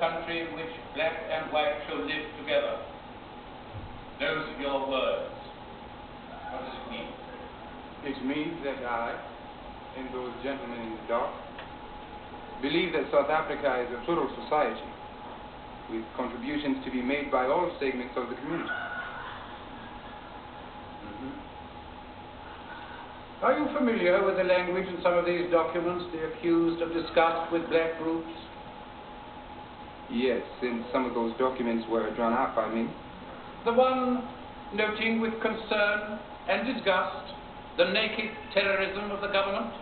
country in which black and white shall live together. Those are your words. What does it mean? It means that I, and those gentlemen in the dark, believe that South Africa is a plural society, with contributions to be made by all segments of the community. Are you familiar with the language in some of these documents the accused have discussed with black groups? Yes, and some of those documents were drawn up by me. The one noting with concern and disgust the naked terrorism of the government?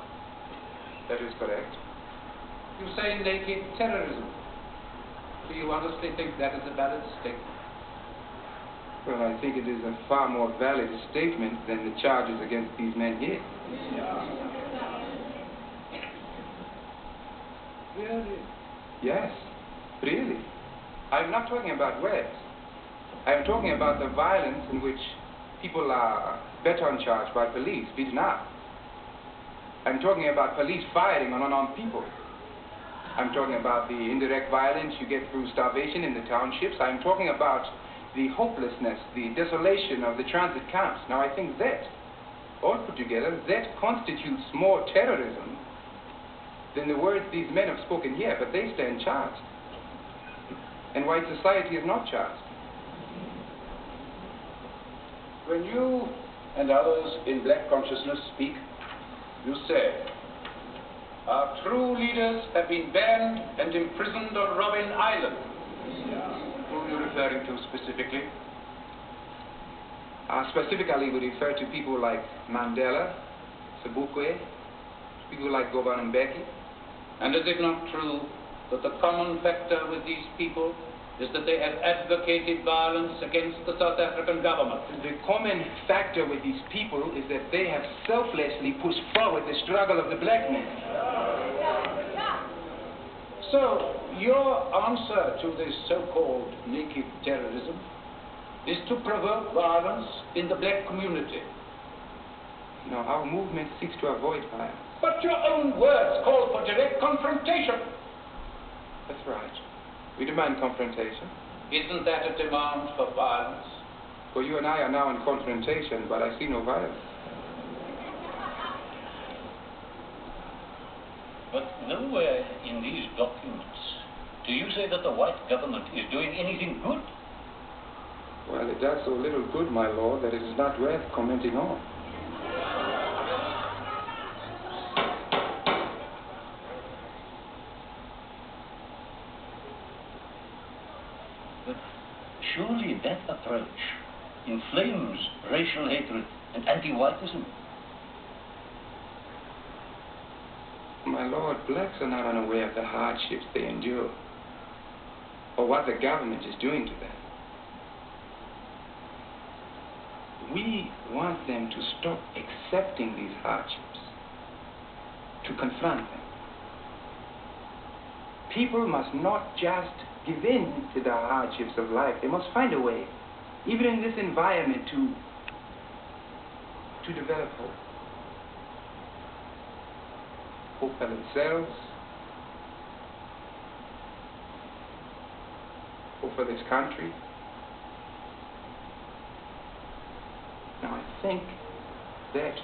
That is correct. You say naked terrorism. Do you honestly think that is a valid statement? Well, I think it is a far more valid statement than the charges against these men here. Really? Yes, really. I'm not talking about words. I'm talking about the violence in which people are baton charged by police, beaten up. I'm talking about police firing on unarmed people. I'm talking about the indirect violence you get through starvation in the townships. I'm talking about the hopelessness, the desolation of the transit camps. Now, I think that, all put together, that constitutes more terrorism than the words these men have spoken here, but they stand charged. And white society is not charged. When you and others in black consciousness speak, you say, our true leaders have been banned and imprisoned on Robben Island. Who are you referring to specifically? Specifically, we refer to people like Mandela, Sobukwe, people like Govan Mbeki. And is it not true that the common factor with these people is that they have advocated violence against the South African government? The common factor with these people is that they have selflessly pushed forward the struggle of the black man. So, your answer to this so-called naked terrorism is to provoke violence in the black community. No, our movement seeks to avoid violence. But your own words call for direct confrontation. That's right. We demand confrontation. Isn't that a demand for violence? Well, you and I are now in confrontation, but I see no violence. But nowhere in these documents do you say that the white government is doing anything good. Well, it does so little good, my lord, that it is not worth commenting on. But surely that approach inflames racial hatred and anti-whiteism. My lord, blacks are not unaware of the hardships they endure, or what the government is doing to them. We want them to stop accepting these hardships, to confront them. People must not just give in to the hardships of life. They must find a way, even in this environment, to develop hope. Hope for themselves, hope for this country. Now, I think that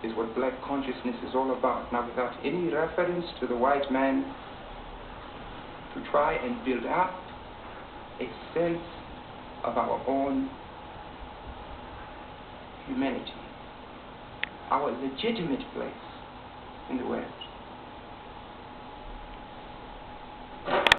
is what black consciousness is all about. Now, without any reference to the white man, to try and build up a sense of our own humanity, our legitimate place in the West.